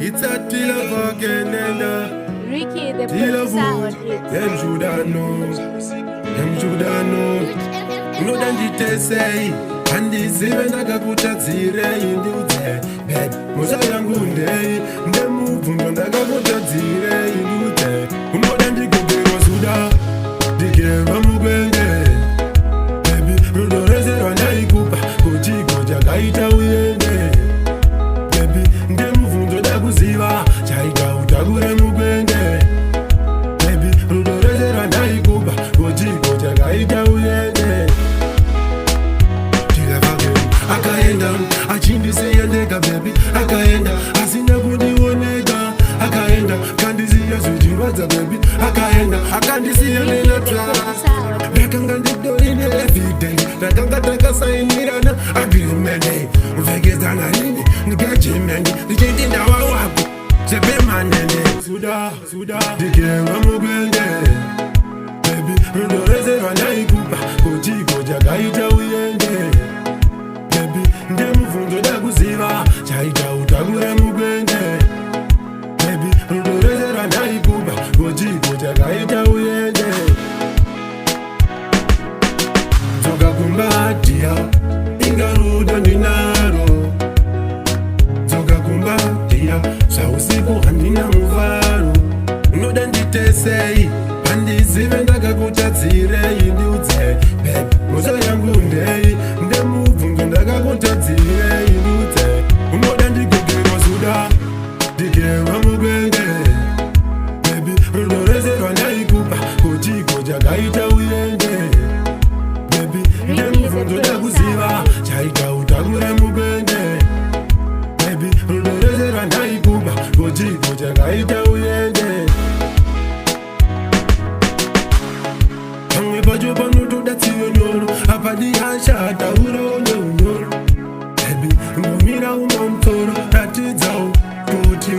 It's a deal of again and Ricky, the deal of producer wood. on it. Them should I know. Them should I know. No than the say. And this even I got put a zero in the bed. Mosa Yangunde. Them move on the Gabota zero in the more than the good was Suda. The game of Mubende. Baby, Rudo Rezer and I Kupa. Koji Goja Gaita Wiende. Baby, them move on the Daguziva. Chaika Utagure Mubende. Baby, Rudo Rezer and I Kupa. Koji Goja Gaita Wiende. Akaenda, achindise yendeka baby. Akaenda, asina kundi woneka. Akaenda, kandisi yasujirwaza baby. Akaenda, akandisi yendela trust. Nakanga ndidorine everyday. Nakanga takasainirana agreement. Uvegezana nini, nigajimeni. Dijindi ndawa wapu, sepe manene. Suda, dikenga mugende. Baby, rundoreze wanaikupa. Koji goja gaita uyende. Ndemuvundo dakuziva chaita utagure mugwende. Baby, rudorezera ndaikuba gojigo chakaita uyende. Zoka kumbatia ingaruda ndinaro. Zoka kumbatia sausiku handina muvaro. Unoda nditesei handizive ndakakutadzire indiudze. Baby, mozo yangu ndei ndemuvundo ndakakutadzire indiudze. Unoda ndigogerwa Suda ndigerwa mugwende. Baby, rudorezerwa ndaikupa gojigo chakaita uyende. Baby, ndemuvundo ndakuziva chaita utagure mugwende. Baby, rudorezerwa ndaikupa gojigo chakaita uyende. Bajo banu that's you know. Apadi hasha tauro no. Baby, ngomira umomtoro. That is how. Put you